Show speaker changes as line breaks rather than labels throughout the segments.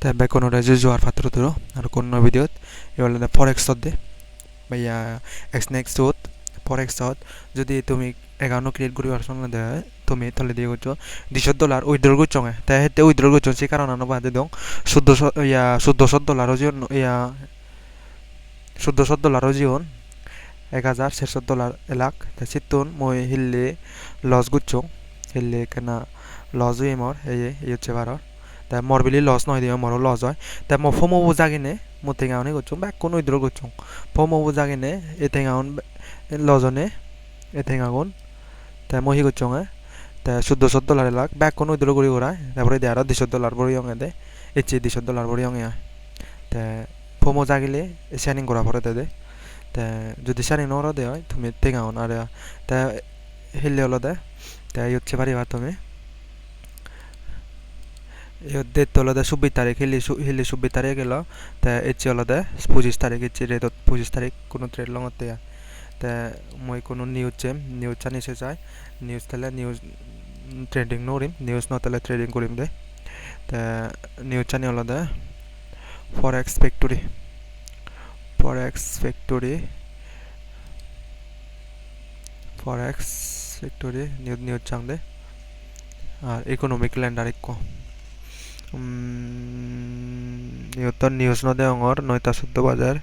Ta bekono reje joar fatro turo ar konno videot এবার forex দে ভাইয়া x next হত forex হত যদি তুমি একাউন্ট ক্রিয়েট করি অপশন দে তুমি তাহলে দিয়ে করছো $200 উইথড্র করছো তাই হেতে উইথড্র করছো সে কারণে আনো বাদে দং $1400 জন ইয়া $1400 জন $1400 এলাক তা সিতুন মই হিললে লস গুচ্ছ হিললে কেনা লস হয়ে মর এই হচ্ছে বারো তা মর বিলি লস নয় দিয়ে মরও লস হয় তা ম ফমো বুজাগিনে মতে গাউনে করছো ব্যাক কোন উইথড্র করছো ফমো বুজাগিনে এতে গাউন লজনে এতে গাউন তা মহি করছো তা $1400 লাখ ব্যাক কোন উইথড্র করি করা তারপরে দে আরো $200 বড়ি অঙ্গে দে এচে $200 বড়ি অঙ্গে তা ফমো জাগিলে সেনিং করা পরে দে তা যদি সারি নরা দেয় তুমি তেগাও না তা হিললে হলো দে তাই হচ্ছে পারিবা তুমি ডেট হলো দে 24 তারিখ হিলি 24 তারিখ গেল তা এচ্ছে হলো দে 25 তারিখ এচ্ছে রেট 25 তারিখ কোনো ট্রেড লঙত দেয়া তা মই কোনো নিউজ জানিছে চাই নিউজ তাহলে নিউজ ট্রেডিং নরিম নিউজ ন তাহলে ট্রেডিং করিম দে তা নিউজ জানি হলো দে forex factory forex factory news চাং দে আর ইকোনমিক ক্যালেন্ডার ইকো নিউটন নিউজ ন দেওঙর 9টা 14 বাজার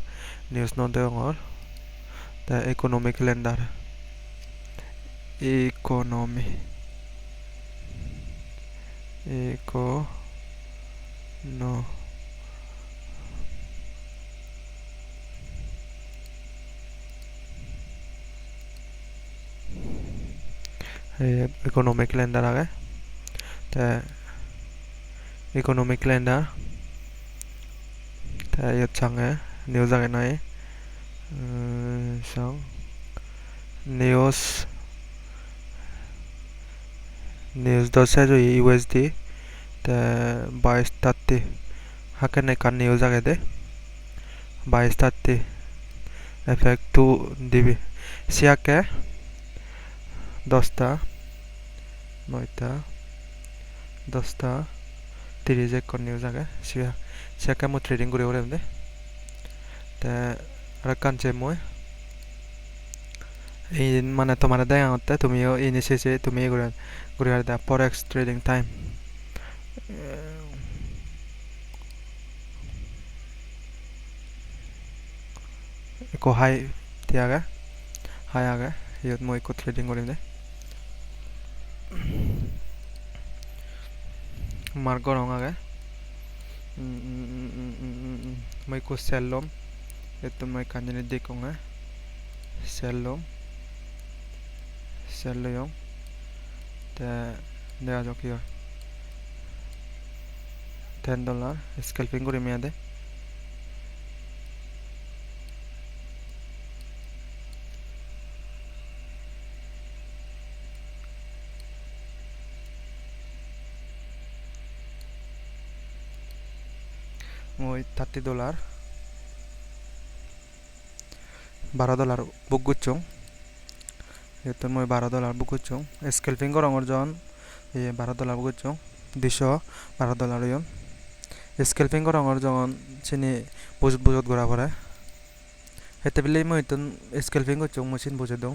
নিউজ ন দেওঙর তা ইকোনমিক ক্যালেন্ডার ইকোনমি ইকোনো ইকোনমিক ক্যালেন্ডার আগে তা ইকোনমিক ক্যালেন্ডার তা চাঙে নিউজ আগে নাই সং নিউজ দশে जो यूएसडी ता 22:30 হাকে কান নিউজ আগে দে 22:30 এফেক্ট 2 দিবি সিয়াকে 10:30 কোন নিউজ আগে সিয়াকে মো ট্রেডিং করে ওরে দে তা আর কানছে মই এই মানে তোমার দেখা হতে তুমিও ইনিশিয়েছে তুমি করে করে আর দা ফরেক্স ট্রেডিং টাইম को हाई दियागा हाई आगा ये मैं को ट्रेडिंग करें दे मार्को रंग आगा मैं को सेल लोम ये तो मैं कांजने देखूंगा सेल लोम ता দেখা যাক কি হয় $10 স্ক্যাল্পিং করে মেয়াদে মই $30 $12 বুক গুচ্ছং এতো মই $12 বুক গুচ্ছং স্ক্যাল্পিং করঙর জন এই $12 বুক গুচ্ছং $212 ইয়ন স্ক্যাল্পিং করঙর জন চিনি বুজত গড়া পড়ে হেতে বিলে মই তো স্ক্যাল্পিং গুচ্ছং মেশিন বুজে দং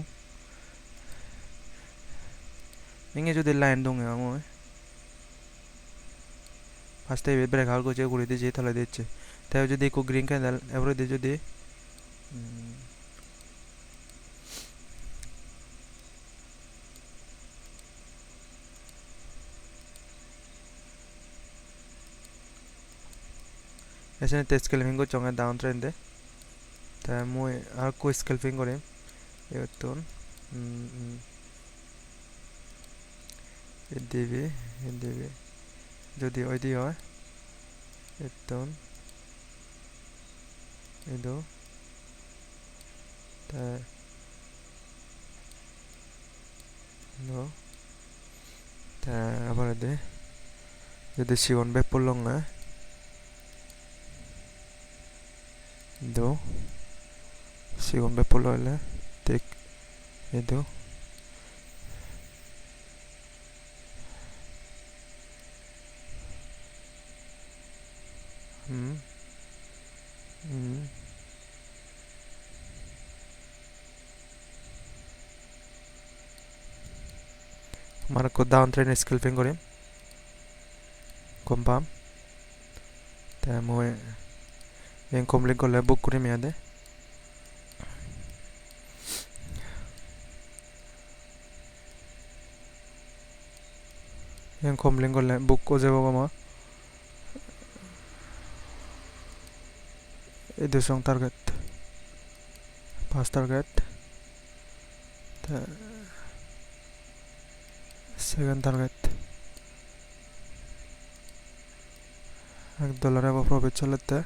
ইংে যদি লাইন দং মই ফার্স্টে ব্রেক আউট করছে ঘুরে দিয়েছে তাহলে দিচ্ছে তাই যদি একটু গ্রিন ক্যান্ডেল এবারে দিয়ে যদি এসে স্ক্যাল্পিং করছে ডাউন ট্রেন্ডে তাই মই আর কো স্ক্যাল্পিং করে এতন দিবি যদি ওই দিয়ে হয় এতন এদো তাই নো তাই আবার দে যদি সিগন ব্যাক পড়লং না দো সিগন ব্যাক পড়ল হলে ঠিক এদো Hmm. Hmm. Mana ko down train scalping korim confirm ta moi en complete korle book korim yade en complete korle book ko jabo ma edusong target pass target ta second target $1 above profit chalate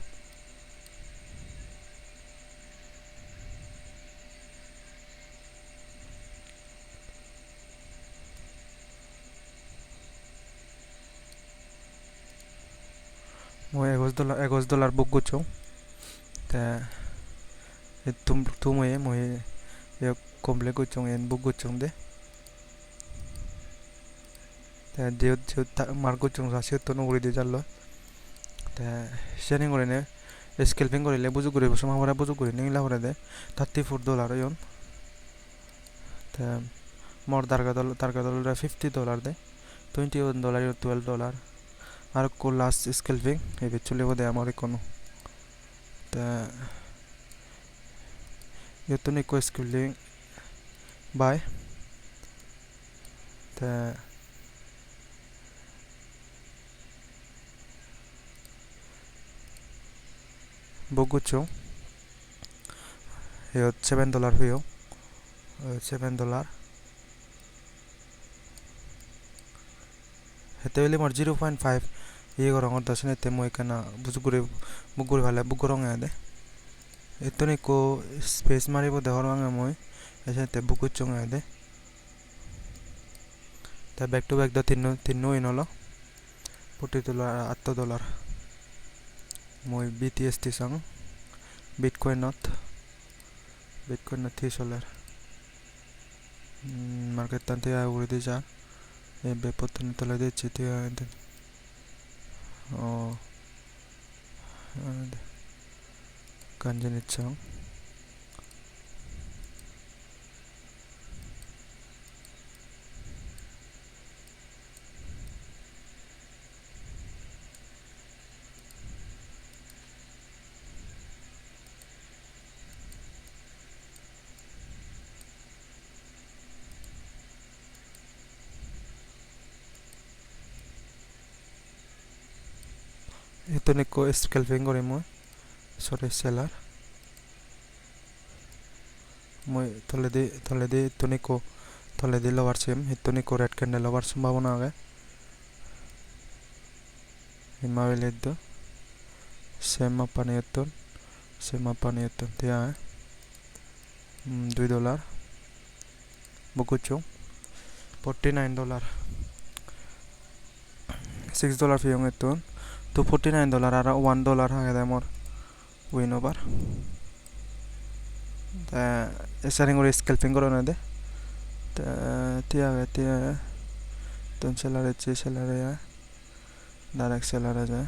moi $21 book gochong ta tum moi ye complete gochong en book gochong de ta de mar gochong sa se to no guri de jallo ta sharing করে নে scalping কৰিলে বুজু কৰিব সমাবৰা বুজু কৰি নিলা কৰে দে $34 yon তা মোর target $50 দে $21 $12 আর কো last scalping এই চলে বদে আমার কোনো তা ইতনে কো স্কেলিং বাই তা বগুচো ইয়ত $7 হইও $7 হেতে হইলে মোর 0.5 ইয়ে গরঙর দশনে তে মই কেনা বুগুরে ভালে বুগরং আদে এতনে কো স্পেস মারিব দেহর আঙে মই এসে বুগুচং আদে তা ব্যাক টু ব্যাক দ তিন্নো ইন হলো $40 $8 মই BTST sang Bitcoin not $3 market tante a uri de ja e be potne tole de chiti o kanjani chang itone ko scalping kore moi sorry seller moi tole de itone ko tole de lower sim itone ko red candle lower সম্ভাবনা আগে imavele do sema paneton tia $2 bukucho $49 $6 fiyong eton to $49 ara $1 hage mor win over ta sharing or scalping koro na de ta tia ton seller ya direct seller ja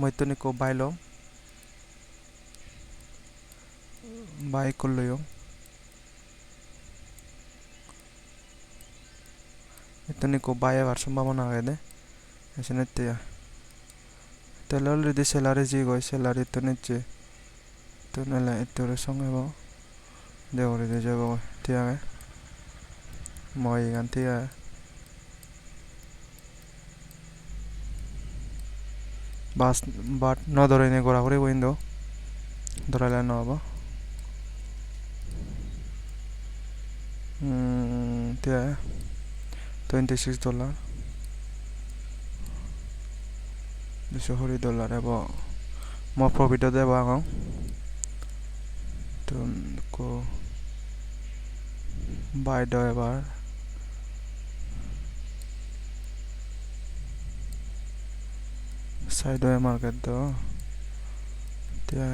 মই তো নিকো বাইলো বাই করলয়ো এতনে কো বাই আবার সম্ভাবনা আগে দে এসনে তাহলে already সেলারে G গই সেলারে তো নিচে তো নালে এতরে সঙ্গে বাও দেওরে দে যাবো তিয়া মই গান্তিয়া বাট ন ধরে নে গোড়া করে উইন্ডো ধরালে ন হবো তিয়া $26 $200 এবং more profit de bang to ko buy do ebar side do market do tia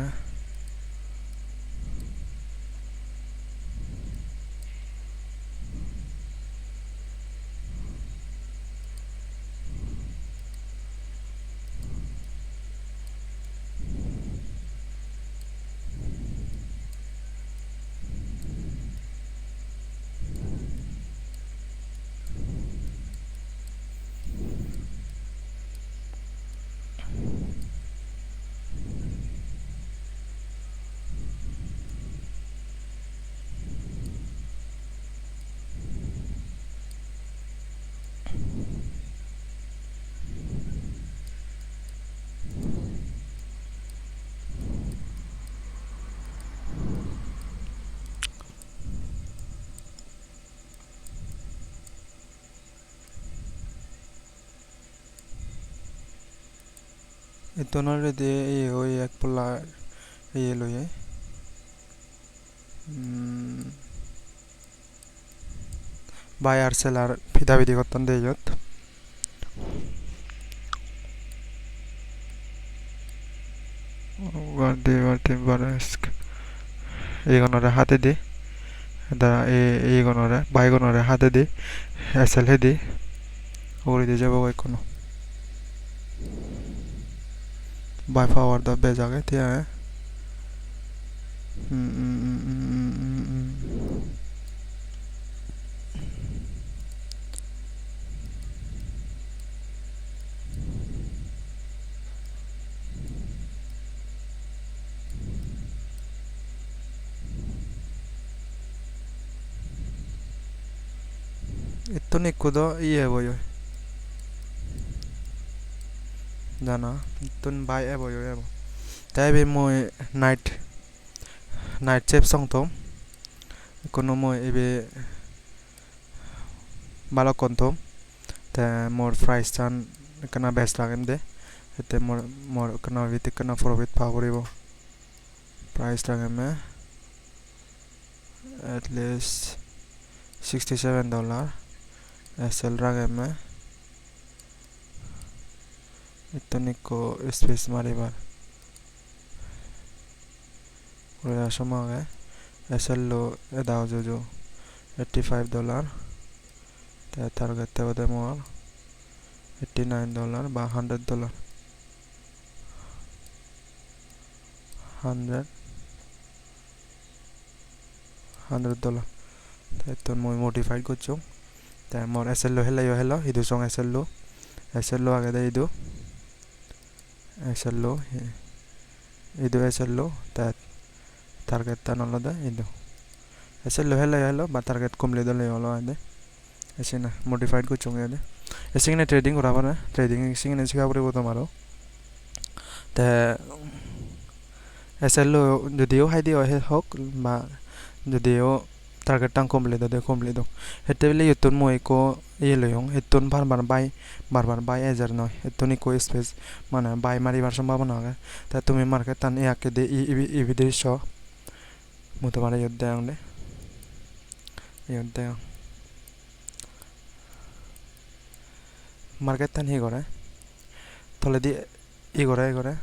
Ito na ready iyo yak pula iyo ye buyer seller pida bidi করতাম deyot Varte barask egonore hate di da egonore baigonore hate di SL he di ori di jabo kono by power da bejage tia ito nikudo iye boyo jana tun buy e boyo ebo taibe moi night chep song tom kono moi ebe balo kontom te more price chan kana best lagem de ete more kana vit kana profit paboribo price lagem at least $67 SL lagem इतनिको space मारिबार aura समागे SL एदाव जो $85 ते target ते बदे मोर $89 बा $100 $100 ते तो moi modified gocho te mor SL hello idu song SL आगे दे इदु SL idu SL ta target tan oloda idu SL hello ba target complete le olo ade esina modified ko chung ade esina trading ora bana trading esina siga pore boto maro te SL jodio hai dio hok ba jodio target tang complete do hete bele yutun moi ko yeloyong hetun bar bai ezer noy hetuni ko space mana bai mari bar সম্ভাবনা age ta tumi market tan yakke de ibide sho muto mare yodde market tan hi gore toledi igore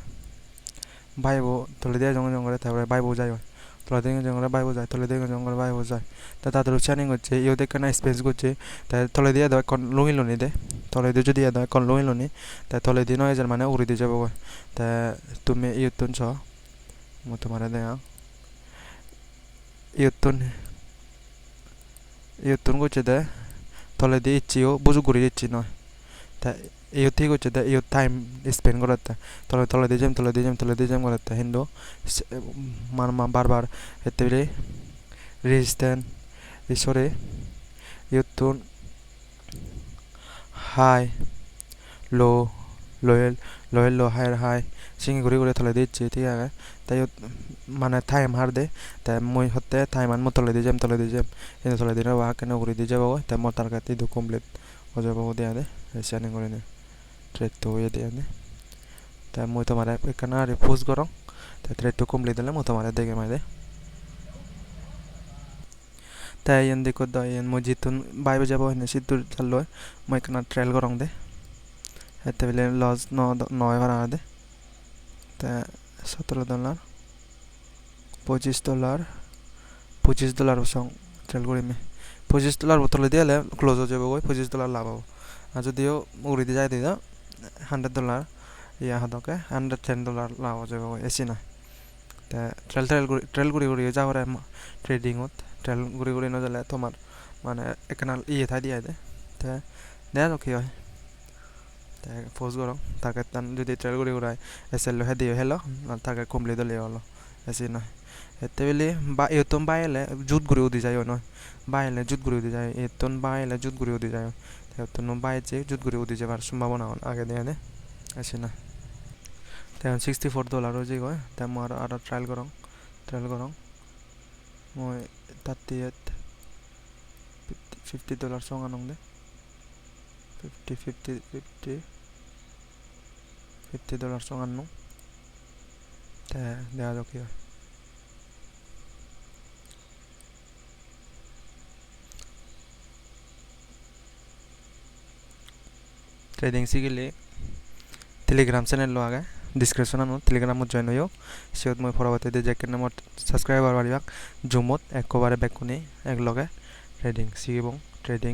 baibo toledi jong gore tabare baibo jayo toledi jong gore baibo jay toledi jong gore baibo jay ta tadur chaning hocche yode kana space gocche ta toledi da kon lungiloni de toledi jodi da kon lungiloni ta toledi no ejer mane uri de jabo ta tumi yutun so muto mare de yutun gocche de toledi ichio buju guri ichi no ta iyo ঠিক হচ্ছে তা iyo time spend করতে তলে দিয়ে jam করতে হিন্দু বারবার এতে resistant ইসরে ইউতুন high low লো হাই সিঙ্গি ঘুরে তলে দিচ্ছি ঠিক আছে তাই মানে টাইম হার দে তাই মই হতে টাইম আন তলে দিয়ে জ্যাম কিন্তু তলে দিয়ে বা কেন ঘুরে দিয়ে যাবো তাই মোর তার কাছে কমপ্লিট হয়ে যাবো দেয়া দে এসে করে নে trade to ye de ta moi tomare ekana post gorong ta trade to complete dele moi tomare dege mai de ta yen diko da yen moi jitun bai bajabo hene sidur jallo moi ekana trail gorong de ete bele loss no kara de ta $17 $25 $25 বসং trail করি মে $25 বোতলে দিলে close হয়ে যাবে ওই $25 লাভ হবে আর যদিও উড়ি দিয়ে যায় দিও $100 ইয়া হদকে $110 লাভ হয়ে যাবে এসি না তা ট্রেল করি যাওয়ার ট্রেডিংত ট্রেল করি ন জালে তোমার মানে এখানে ইয়ে থাই দিয়ে দে তা দেয়া কি হয় তা পোস্ট করো তাকে তান যদি ট্রেল করি এসএল হে দিও হেলো তাকে কমপ্লিট দলে হলো এসি না এতে বলে বা এতন বাইলে জুত ঘুরে উদি যায় ন বাইলে জুত ঘুরে উদি যায় এতন বাইলে জুত ঘুরে উদি যায় এতন বাইছে জুত ঘুরে উদি যাবার সম্ভাবনা আগে দেয়া দে আসে না তেমন $64 হয়ে যায় তা মই আর ট্রায়াল করং মই 38 $50 সঙ্গ আনং দে $50 সঙ্গ আনং তা দেয়া যাক কি ट्रेडिंग सिगिले टेलीग्राम चैनल लो आगे डिस्क्रिप्शन नो टेलीग्राम मत जॉइन होयो सियत মই ফরবতে দে জেকেন নামত সাবস্ক্রাইবার বাড়িবাক জুমত একবারে বেকুনি এক লগে ট্রেডিং সিগিবং ট্রেডিং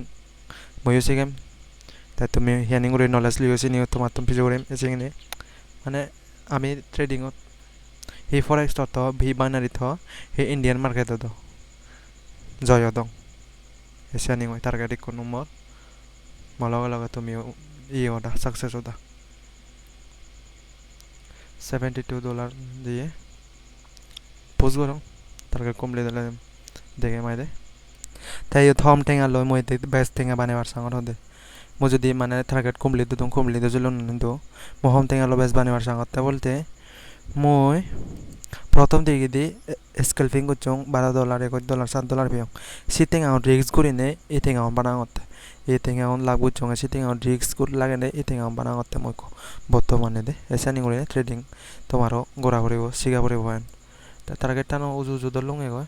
ময়ো সিগেম তা তুমি হিয়ানিং করে নলেজ লিওছি নিও তোমার তুমি ভিডিও করিম এসিংনি মানে আমি ট্রেডিংত হি ফরেক্স তো ভি বাইনারি থ হি ইন্ডিয়ান মার্কেট দ জয় দং এসিয়ানিং হয় টার্গেট কোন নম্বর মালগা লগা তুমি ये होता सक्सेस होता $72 দিয়ে পোস্ট করো টার্গেট কমপ্লিট দিলে দেখে মাইদে তাই থম টেঙ্গা লই মই বেস্ট টেঙ্গা বানাবার সাঙ্গর হদে মো যদি মানে টার্গেট কমপ্লিট দিতম কমপ্লিট দিছিল নন্দো মো হম টেঙ্গা লো বেস্ট বানাবার সাঙ্গর তা বলতে মই প্রথম দিকে দি স্কেলপিং করছং $12 $1 $7 পেয়ং সিটিং আউট রিস্ক করিনে ইটিং আউট বানাঙত ইটিং আউট লাভ করছং সিটিং আউট রিস্ক করে লাগে নে ইটিং আউট বানাঙত মই বর্তমানে দে এসানি করে ট্রেডিং তোমারও গোড়া করিব সিগা করিব তা টার্গেট টানো উজু উজু দলং এগো